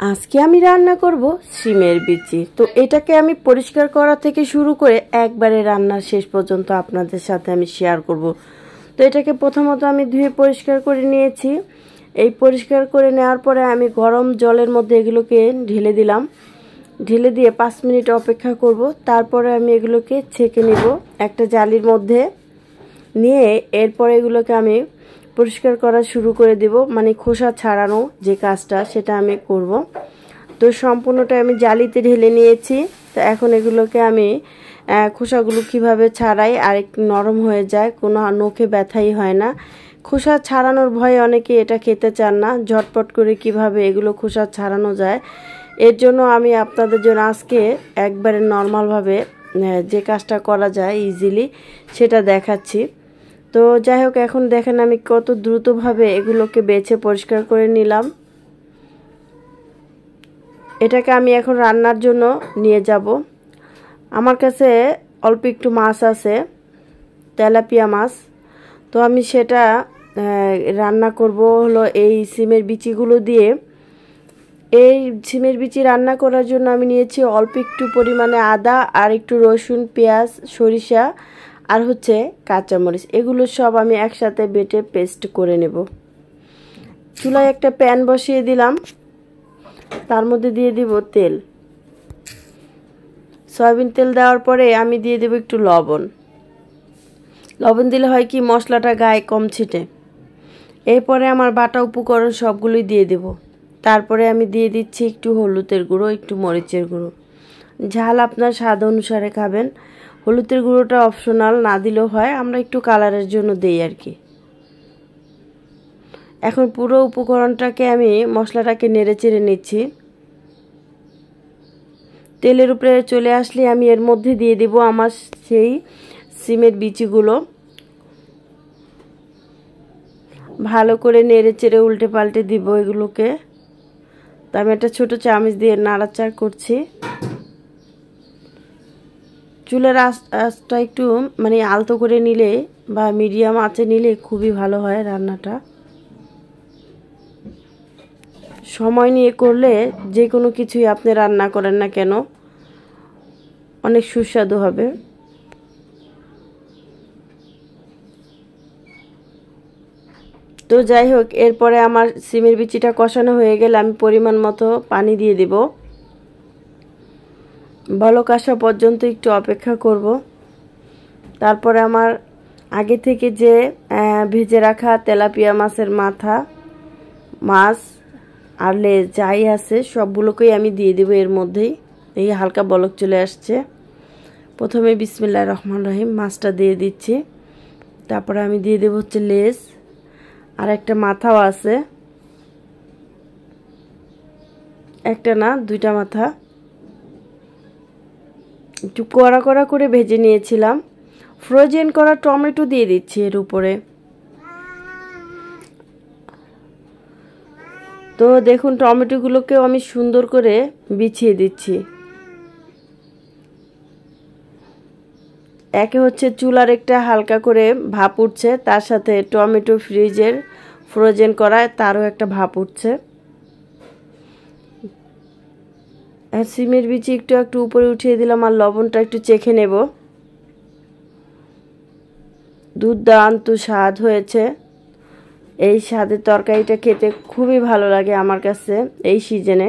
আজকে আমি রান্না করব সিমের বিচি। তো এটাকে আমি পরিষ্কার করা থেকে শুরু করে একবারে রান্নার শেষ পর্যন্ত আপনাদের সাথে আমি শেয়ার করব। তো এটাকে প্রথমত আমি ধুয়ে পরিষ্কার করে নিয়েছি। এই পরিষ্কার করে নেওয়ার পরে আমি গরম জলের মধ্যে এগুলোকে ঢেলে দিলাম। ঢেলে দিয়ে 5 মিনিট অপেক্ষা করব। তারপরে আমি এগুলোকে ছেঁকে নিব একটা জালির মধ্যে নিয়ে। এরপরে এগুলোকে আমি পরিষ্কার করা শুরু করে দেব, মানে খোসা ছাড়ানো যে কাজটা সেটা আমি করব। তো সম্পূর্ণটা আমি জালিতে ঢেলে নিয়েছি। তো এখন এগুলোকে আমি খোসাগুলো কিভাবে ছাড়াই আর একটু নরম হয়ে যায়, কোনো নখে ব্যথাই হয় না। খোসা ছাড়ানোর ভয়ে অনেকে এটা খেতে চান না। ঝটপট করে কিভাবে এগুলো খোসা ছাড়ানো যায়, এর জন্য আমি আপনাদের জন্য আজকে একবারে নর্মালভাবে যে কাজটা করা যায় ইজিলি সেটা দেখাচ্ছি। তো যাই হোক, এখন দেখেন আমি কত দ্রুতভাবে এগুলোকে বেছে পরিষ্কার করে নিলাম। এটাকে আমি এখন রান্নার জন্য নিয়ে যাব। আমার কাছে অল্প একটু মাছ আছে, তেলাপিয়া মাছ। তো আমি সেটা রান্না করব হলো এই সিমের বিচিগুলো দিয়ে। এই সিমের বিচি রান্না করার জন্য আমি নিয়েছি অল্প একটু পরিমাণে আদা আর একটু রসুন, পেঁয়াজ, সরিষা আর হচ্ছে কাঁচামরিচ। এগুলো সব আমি একসাথে বেটে পেস্ট করে নেব। চুলায় একটা প্যান বসিয়ে দিলাম, তার মধ্যে দিয়ে দিব তেল। সয়াবিন তেল দেওয়ার পরে আমি দিয়ে দেব একটু লবণ। লবণ দিলে হয় কি মশলাটা গায়ে কম ছিটে। এরপরে আমার বাটা উপকরণ সবগুলোই দিয়ে দেব। তারপরে আমি দিয়ে দিচ্ছি একটু হলুদের গুঁড়ো, একটু মরিচের গুঁড়ো। ঝাল আপনার স্বাদ অনুসারে খাবেন। হলুদের গুঁড়োটা অপশনাল, না দিলেও হয়, আমরা একটু কালারের জন্য দেই আর কি। এখন পুরো উপকরণটাকে আমি মশলাটাকে নেড়ে চেড়ে নিচ্ছি। তেলের উপরে চলে আসলে আমি এর মধ্যে দিয়ে দেব আমার সেই সিমের বিচিগুলো। ভালো করে নেড়ে চেড়ে উল্টে পাল্টে দিব এগুলোকে। তো আমি একটা ছোট চামচ দিয়ে নাড়াচাড়া করছি। চুলার আঁচটা একটু মানে আলতো করে নিলে বা মিডিয়াম আঁচে নিলে খুবই ভালো হয় রান্নাটা। সময় নিয়ে করলে যে কোনো কিছুই আপনি রান্না করেন না কেন অনেক সুস্বাদু হবে। তো যাই হোক, এরপরে আমার সিমের বিচিটা কষানো হয়ে গেলে আমি পরিমাণ মতো পানি দিয়ে দেব। বলক আসা পর্যন্ত একটু অপেক্ষা করব। তারপরে আমার আগে থেকে যে ভেজে রাখা তেলাপিয়া মাছের মাথা, মাছ আর লেজ যাই আছে সবগুলোকেই আমি দিয়ে দেব এর মধ্যেই। এই হালকা বলক চলে আসছে। প্রথমে বিসমিল্লাহির রহমানির রহিম মাছটা দিয়ে দিচ্ছি। তারপরে আমি দিয়ে দেব হচ্ছে লেজ, আর একটা মাথাও আছে, একটা না দুইটা মাথা। একটু কড়া কড়া করে ভেজে নিয়েছিলাম। ফ্রোজেন করা টমেটো দিয়ে দিচ্ছি এর উপরে। তো দেখুন টমেটোগুলোকেও আমি সুন্দর করে বিছিয়ে দিচ্ছি। একে হচ্ছে চুলার একটা হালকা করে ভাপ উঠছে, তার সাথে টমেটো ফ্রিজের ফ্রোজেন করা তারও একটা ভাপ উঠছে। সিমের বিচি একটু একটু উপরে উঠিয়ে দিলাম আর লবণটা একটু চেখে নেব। দুর্দান্ত স্বাদ হয়েছে। এই স্বাদের তরকারিটা খেতে খুবই ভালো লাগে আমার কাছে এই সিজনে।